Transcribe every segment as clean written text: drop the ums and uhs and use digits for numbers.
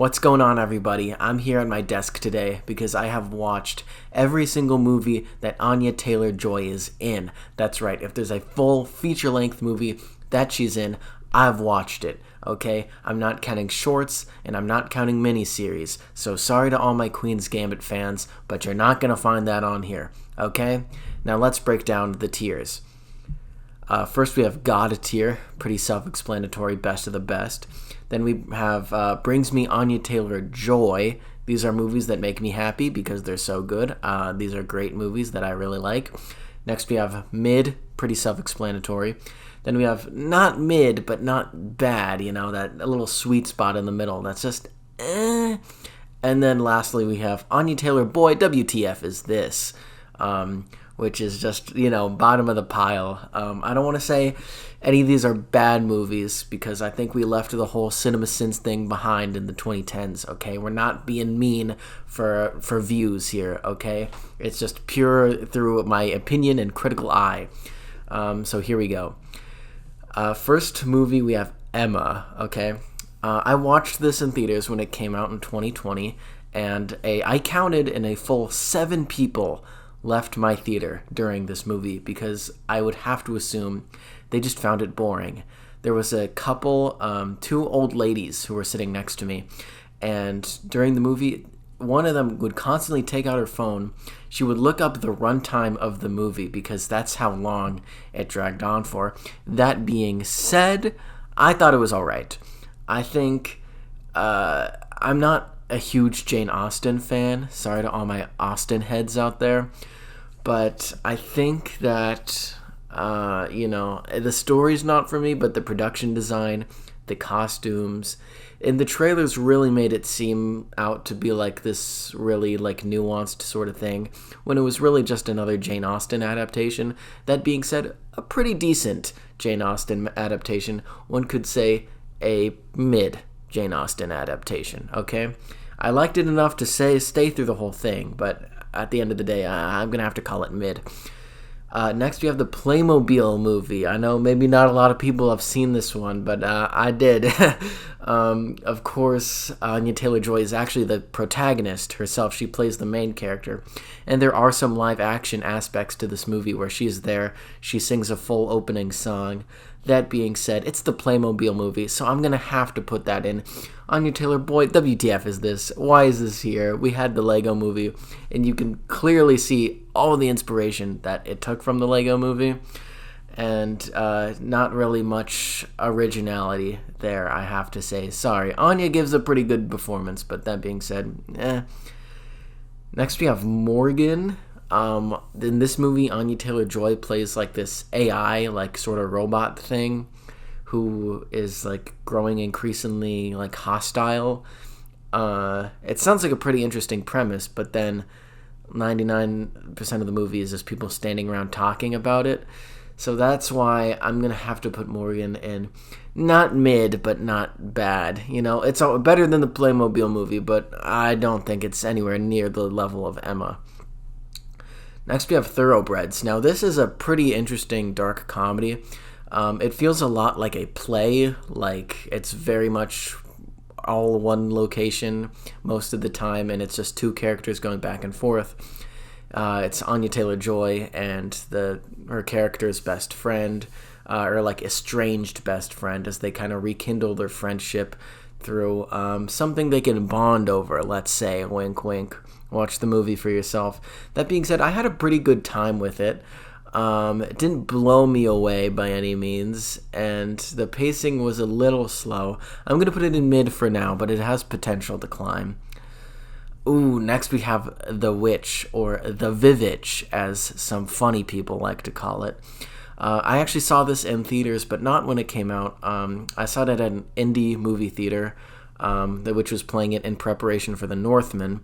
What's going on, everybody? I'm here at my desk today because I have watched every single movie that Anya Taylor-Joy is in. That's right, if there's a full feature-length movie that she's in, I've watched it, okay? I'm not counting shorts, and I'm not counting miniseries, so sorry to all my Queen's Gambit fans, but you're not going to find that on here, okay? Now let's break down the tiers. First, we have God tier, pretty self-explanatory, best of the best. Then we have Brings Me Anya Taylor-Joy. These are movies that make me happy because they're so good. These are great movies that I really like. Next, we have Mid, pretty self-explanatory. Then we have not mid, but not bad, that a little sweet spot in the middle. That's just eh. And then lastly, we have Anya Taylor-Boy, WTF is this? Which is just, bottom of the pile. I don't want to say any of these are bad movies because I think we left the whole CinemaSins thing behind in the 2010s, okay? We're not being mean for views here, okay? It's just pure through my opinion and critical eye. So here we go. First movie, we have Emma, okay? I watched this in theaters when it came out in 2020, and I counted in a full 7 people left my theater during this movie because I would have to assume they just found it boring. There was a couple, 2 old ladies who were sitting next to me, and during the movie, one of them would constantly take out her phone. She would look up the runtime of the movie because that's how long it dragged on for. That being said, I thought it was all right. I think I'm not a huge Jane Austen fan. Sorry to all my Austen heads out there. But I think that, the story's not for me, but the production design, the costumes, and the trailers really made it seem out to be like this really nuanced sort of thing, when it was really just another Jane Austen adaptation. That being said, a pretty decent Jane Austen adaptation. One could say a mid Jane Austen adaptation, okay? I liked it enough to stay through the whole thing, but at the end of the day, I'm going to have to call it mid. Next, we have the Playmobil movie. I know maybe not a lot of people have seen this one, but I did. Of course, Anya Taylor-Joy is actually the protagonist herself. She plays the main character. And there are some live-action aspects to this movie where she's there. She sings a full opening song. That being said, it's the Playmobil movie, so I'm going to have to put that in. Anya Taylor-Joy, WTF is this? Why is this here? We had the Lego movie, and you can clearly see all the inspiration that it took from the Lego movie, and not really much originality there, I have to say. Sorry. Anya gives a pretty good performance, but that being said, eh. Next, we have Morgan. In this movie, Anya Taylor-Joy plays this AI, sort of robot thing, who is growing increasingly hostile. It sounds like a pretty interesting premise, but then 99% of the movie is just people standing around talking about it. So that's why I'm gonna have to put Morgan in not mid, but not bad. It's better than the Playmobil movie, but I don't think it's anywhere near the level of Emma. Next, we have Thoroughbreds. Now, this is a pretty interesting dark comedy. It feels a lot like a play, it's very much all one location most of the time, and it's just 2 characters going back and forth. It's Anya Taylor-Joy and her character's best friend, or estranged best friend, as they kind of rekindle their friendship through something they can bond over, let's say, wink wink. Watch the movie for yourself. That being said, I had a pretty good time with it. It didn't blow me away by any means, and the pacing was a little slow. I'm going to put it in mid for now, but it has potential to climb. Ooh, next we have The Witch, or The Vivitch, as some funny people like to call it. I actually saw this in theaters, but not when it came out. I saw it at an indie movie theater, which was playing it in preparation for The Northman.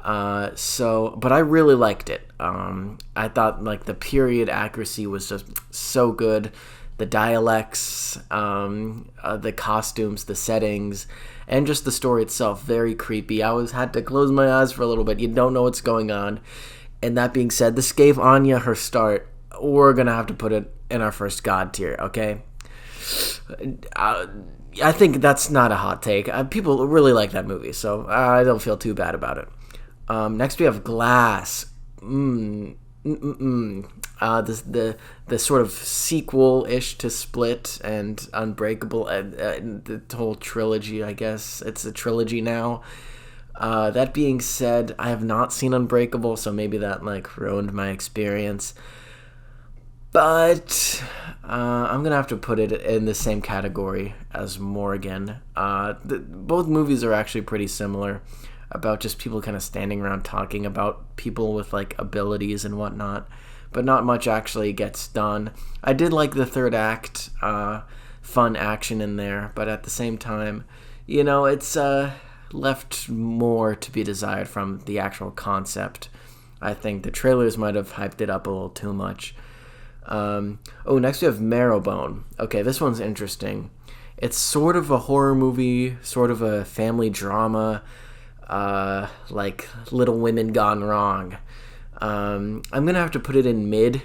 But I really liked it. I thought the period accuracy was just so good. The dialects, the costumes, the settings, and just the story itself, very creepy. I always had to close my eyes for a little bit. You don't know what's going on. And that being said, this gave Anya her start. We're gonna have to put it in our first God tier, okay? I think that's not a hot take. People really like that movie, so I don't feel too bad about it. Next we have Glass. The sort of sequel-ish to Split and Unbreakable, the whole trilogy, I guess. It's a trilogy now. That being said, I have not seen Unbreakable, so maybe that ruined my experience. But I'm gonna have to put it in the same category as Morgan. Both movies are actually pretty similar, about just people kind of standing around talking about people with abilities and whatnot, but not much actually gets done. I did like the third act, fun action in there, but at the same time, it's left more to be desired from the actual concept. I think the trailers might have hyped it up a little too much. Next we have Marrowbone. Okay, this one's interesting. It's sort of a horror movie, sort of a family drama, like Little Women Gone Wrong. I'm gonna have to put it in mid.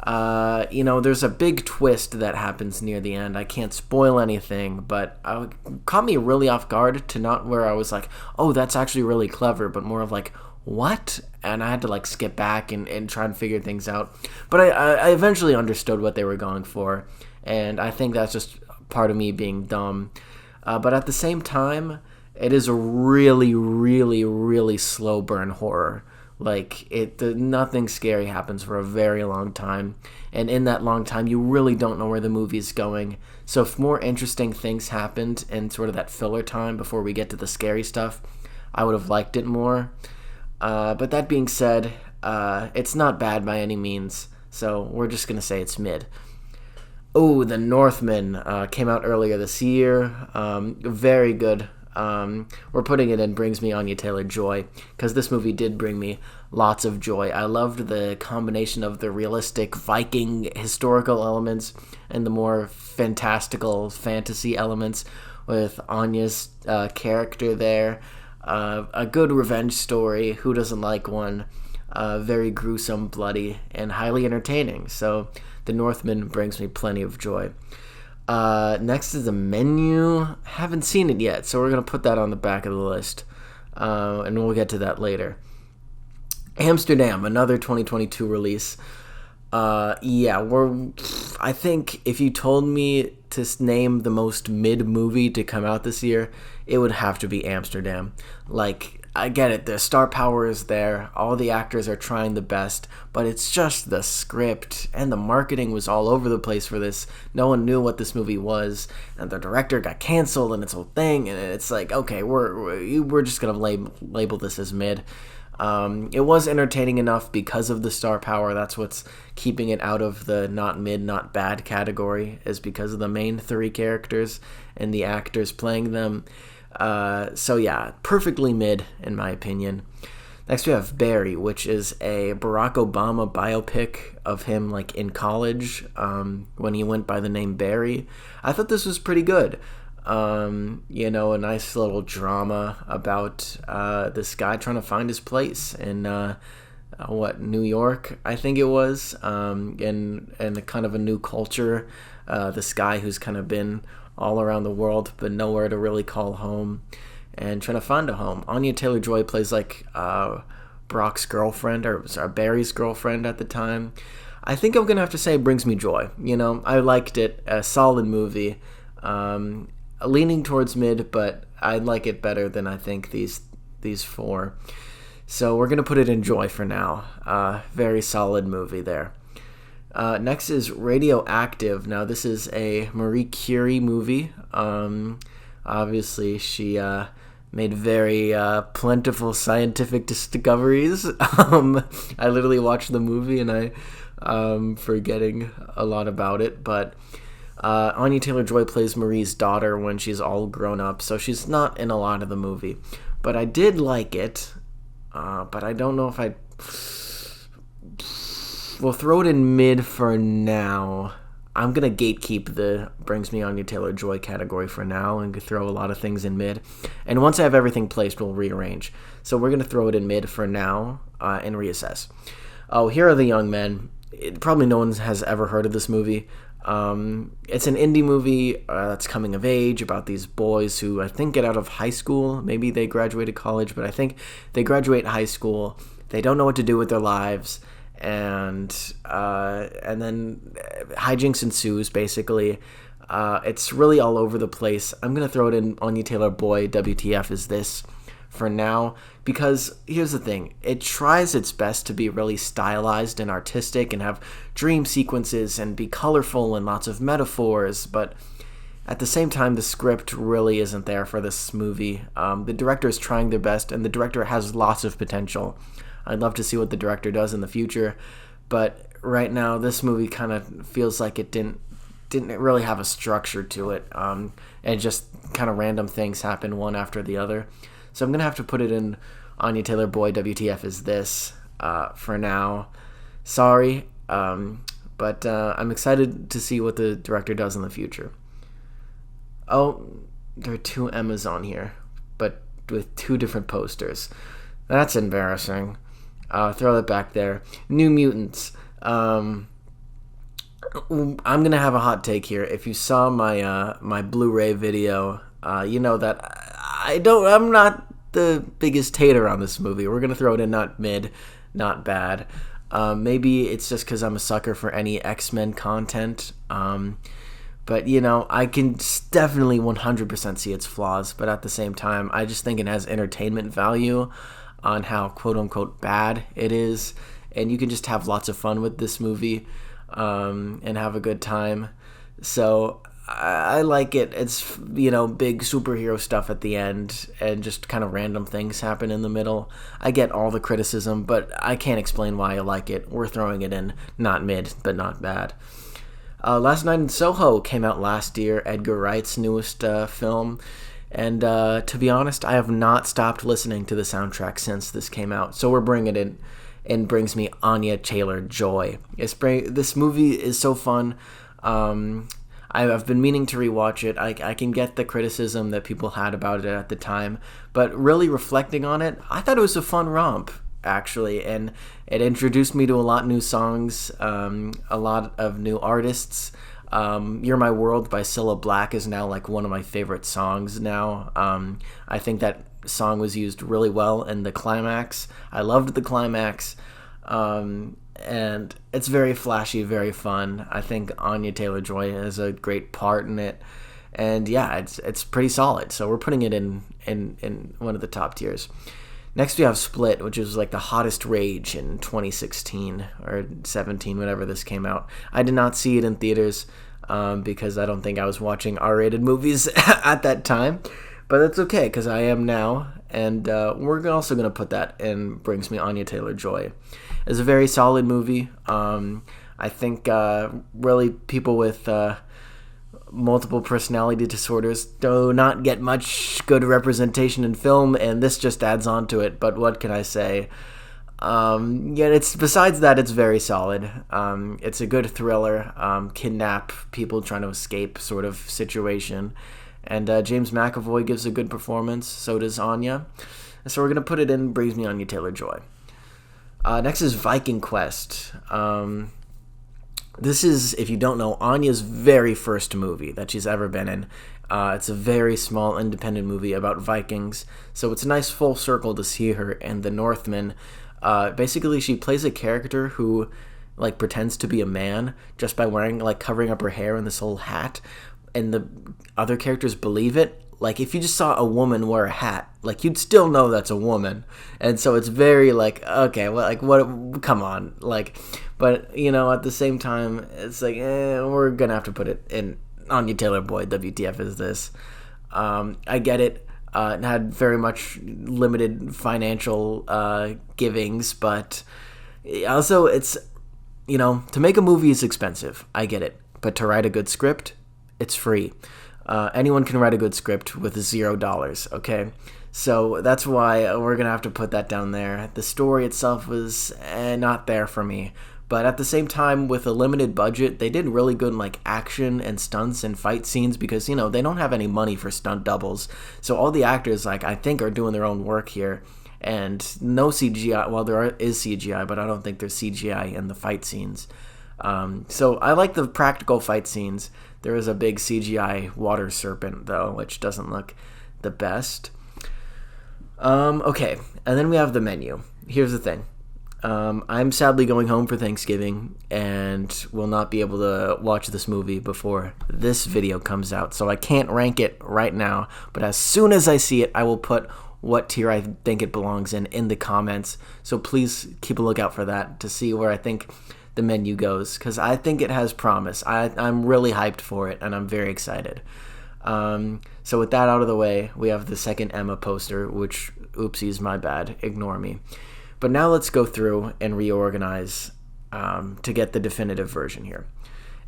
There's a big twist that happens near the end. I can't spoil anything, but it caught me really off guard, to not where I was like, oh, that's actually really clever, but more of what? And I had to skip back and try and figure things out. But I eventually understood what they were going for, and I think that's just part of me being dumb. But at the same time, it is a really, really, really slow burn horror. Nothing scary happens for a very long time, and in that long time, you really don't know where the movie's going. So if more interesting things happened in sort of that filler time before we get to the scary stuff, I would have liked it more. But that being said, it's not bad by any means, so we're just going to say it's mid. Oh, The Northman came out earlier this year. Very good. We're putting it in Brings Me Anya Taylor-Joy, because this movie did bring me lots of joy. I loved the combination of the realistic Viking historical elements and the more fantastical fantasy elements with Anya's character there. A good revenge story. Who doesn't like one? Very gruesome, bloody, and highly entertaining. So The Northman brings me plenty of joy. Next is The Menu. Haven't seen it yet, so we're going to put that on the back of the list. And we'll get to that later. Amsterdam, another 2022 release. I think if you told me to name the most mid movie to come out this year, it would have to be Amsterdam. I get it, the star power is there, all the actors are trying the best, but it's just the script, and the marketing was all over the place for this. No one knew what this movie was, and the director got canceled and its whole thing, and it's okay, we're just gonna label this as mid. It was entertaining enough because of the star power. That's what's keeping it out of the not mid, not bad category, is because of the main three characters and the actors playing them. Perfectly mid in my opinion. Next we have Barry, which is a Barack Obama biopic of him in college, when he went by the name Barry. I thought this was pretty good. A nice little drama about this guy trying to find his place in New York, I think it was, and kind of a new culture. This guy who's kind of been all around the world but nowhere to really call home, and trying to find a home. Anya Taylor-Joy plays Brock's girlfriend, or Barry's girlfriend at the time. I think I'm gonna have to say it brings me joy. I liked it. A solid movie. Leaning towards mid, but I like it better than I think these four. So we're gonna put it in joy for now. Very solid movie there. Next is Radioactive. Now this is a Marie Curie movie. Obviously she made very plentiful scientific discoveries. I literally watched the movie and I'm forgetting a lot about it, but Anya Taylor-Joy plays Marie's daughter when she's all grown up, so she's not in a lot of the movie. But I did like it, but I don't know if we'll throw it in mid for now. I'm going to gatekeep the Brings Me Anya Taylor-Joy category for now and throw a lot of things in mid. And once I have everything placed, we'll rearrange. So we're going to throw it in mid for now and reassess. Oh, Here Are the Young Men. Probably no one has ever heard of this movie. It's an indie movie that's coming of age about these boys who I think get out of high school. Maybe they graduated college, but I think they graduate high school. They don't know what to do with their lives, and then hijinks ensues. Basically, it's really all over the place. I'm gonna throw it in Anya Taylor-Joy. WTF is this? For now, because here's the thing, it tries its best to be really stylized and artistic and have dream sequences and be colorful and lots of metaphors, but at the same time the script really isn't there for this movie. The director is trying their best, and the director has lots of potential. I'd love to see what the director does in the future, but right now this movie kind of feels like it didn't really have a structure to it, and just kind of random things happen one after the other. So I'm going to have to put it in Anya Taylor-Joy. WTF is this for now. Sorry, but I'm excited to see what the director does in the future. Oh, there are two Emmas on here, but with two different posters. That's embarrassing. Throw that back there. New Mutants. I'm going to have a hot take here. If you saw my Blu-ray video, you know that I'm not the biggest hater on this movie. We're gonna throw it in not mid, not bad. Maybe it's just because I'm a sucker for any X-Men content. But I can definitely 100% see its flaws. But at the same time, I just think it has entertainment value on how quote-unquote bad it is, and you can just have lots of fun with this movie and have a good time. So I like it. It's, big superhero stuff at the end and just kind of random things happen in the middle. I get all the criticism, but I can't explain why I like it. We're throwing it in not mid, but not bad. Last Night in Soho came out last year, Edgar Wright's newest film. And to be honest, I have not stopped listening to the soundtrack since this came out. So we're bringing it in, and brings me Anya Taylor-Joy. This movie is so fun. I've been meaning to rewatch it. I can get the criticism that people had about it at the time, but really reflecting on it, I thought it was a fun romp, actually, and it introduced me to a lot of new songs, a lot of new artists. You're My World by Cilla Black is now like one of my favorite songs now. I think that song was used really well in the climax. I loved the climax. And it's very flashy, very fun. I think Anya Taylor-Joy has a great part in it, and yeah, it's pretty solid. So we're putting it in one of the top tiers. Next we have Split, which is like the hottest rage in 2016 or 17, whenever this came out. I did not see it in theaters because I don't think I was watching R-rated movies at that time, but that's okay because I am now, and we're also going to put that in Brings Me Anya Taylor-Joy. It's a very solid movie. I think really people with multiple personality disorders do not get much good representation in film, and this just adds on to it. But what can I say? It's besides that, it's very solid. It's a good thriller, kidnap people trying to escape sort of situation, and James McAvoy gives a good performance. So does Anya. So we're gonna put it in Brings Me Anya Taylor-Joy. Next is Viking Quest. This is, if you don't know, Anya's very first movie that she's ever been in. It's a very small independent movie about Vikings, so it's a nice full circle to see her in The Northman. Basically, she plays a character who pretends to be a man just by covering up her hair in this little hat, and the other characters believe it. If you just saw a woman wear a hat, you'd still know that's a woman. And so it's very okay, well, what, come on. But, at the same time, it's we're going to have to put it in Anya Taylor-Joy. WTF is this? I get it. It had very much limited financial givings, but also it's, to make a movie is expensive. I get it. But to write a good script, it's free. Anyone can write a good script with $0, okay? So that's why we're going to have to put that down there. The story itself was not there for me. But at the same time, with a limited budget, they did really good in action and stunts and fight scenes because, they don't have any money for stunt doubles. So all the actors, I think, are doing their own work here. And no CGI. Well, is CGI, but I don't think there's CGI in the fight scenes. So I like the practical fight scenes. There is a big CGI water serpent, though, which doesn't look the best. Okay, and then we have the menu. Here's the thing. I'm sadly going home for Thanksgiving and will not be able to watch this movie before this video comes out, so I can't rank it right now, but as soon as I see it, I will put what tier I think it belongs in the comments, so please keep a lookout for that to see where I think the menu goes, because I think it has promise. I'm really hyped for it, and I'm very excited. So with that out of the way, we have the second Emma poster, which, oopsies, my bad, ignore me. But now let's go through and reorganize to get the definitive version here.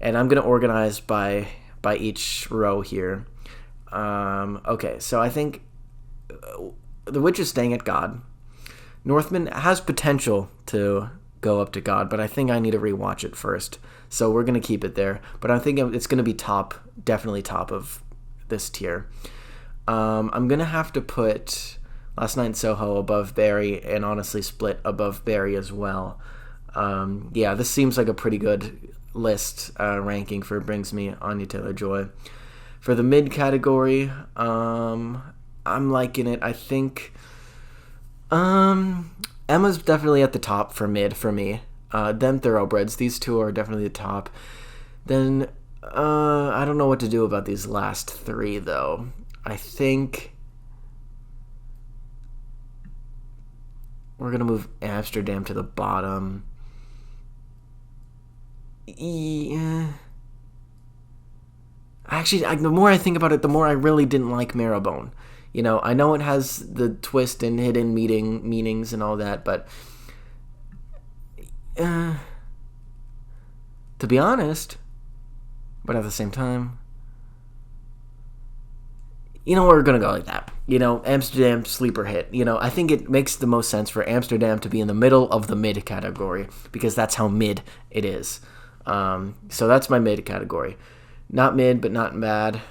And I'm going to organize by each row here. Okay, so I think The Witch is staying at God. Northman has potential to go up to God, but I think I need to rewatch it first. So we're going to keep it there. But I think it's going to be top, definitely top of this tier. I'm going to have to put Last Night in Soho above Barry, and honestly Split above Barry as well. Yeah, this seems like a pretty good list ranking for Brings Me Anya Taylor-Joy. For the mid category, I'm liking it. I think Emma's definitely at the top for mid for me. Then Thoroughbreds, these two are definitely the top. Then I don't know what to do about these last three, though. I think we're going to move Amsterdam to the bottom. Yeah. Actually, the more I think about it, the more I really didn't like Marrowbone. You know, I know it has the twist and hidden meanings and all that, but to be honest, but at the same time, you know, we're going to go like that. You know, Amsterdam, sleeper hit. You know, I think it makes the most sense for Amsterdam to be in the middle of the mid category because that's how mid it is. So that's my mid category. Not mid, but not bad.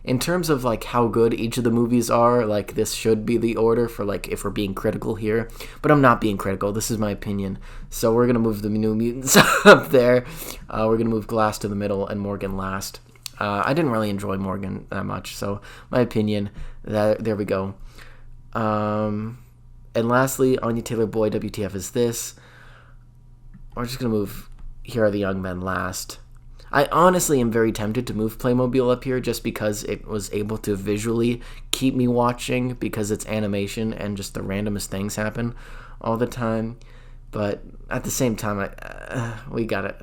In terms of like how good each of the movies are, like this should be the order for like if we're being critical here, but I'm not being critical. This is my opinion. So we're gonna move the New Mutants up there. We're gonna move Glass to the middle and Morgan last. I didn't really enjoy Morgan that much, so my opinion. There we go. And lastly, Anya Taylor-Joy, WTF is this? We're just gonna move Here Are the Young Men last. I honestly am very tempted to move Playmobil up here just because it was able to visually keep me watching because it's animation and just the randomest things happen all the time. But at the same time, we got it.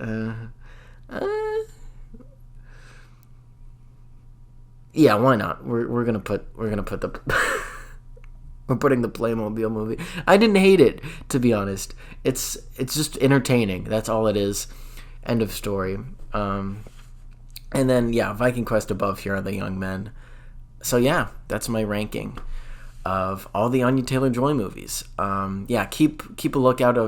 Yeah, why not? We're gonna put the we're putting the Playmobil movie. I didn't hate it, to be honest. It's just entertaining. That's all it is. End of story. And then, yeah, Viking Quest above Here Are the Young Men. So, yeah, that's my ranking of all the Anya Taylor-Joy movies. Yeah, keep a lookout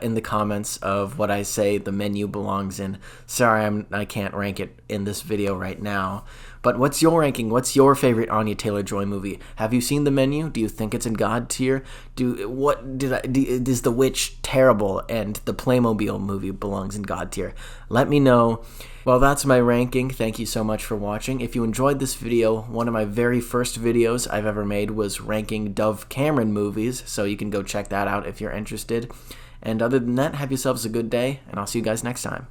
in the comments of what I say the menu belongs in. Sorry, I can't rank it in this video right now. But what's your ranking? What's your favorite Anya Taylor-Joy movie? Have you seen the menu? Do you think it's in God tier? Is The Witch terrible and the Playmobil movie belongs in God tier? Let me know. Well, that's my ranking. Thank you so much for watching. If you enjoyed this video, one of my very first videos I've ever made was ranking Dove Cameron movies, so you can go check that out if you're interested. And other than that, have yourselves a good day, and I'll see you guys next time.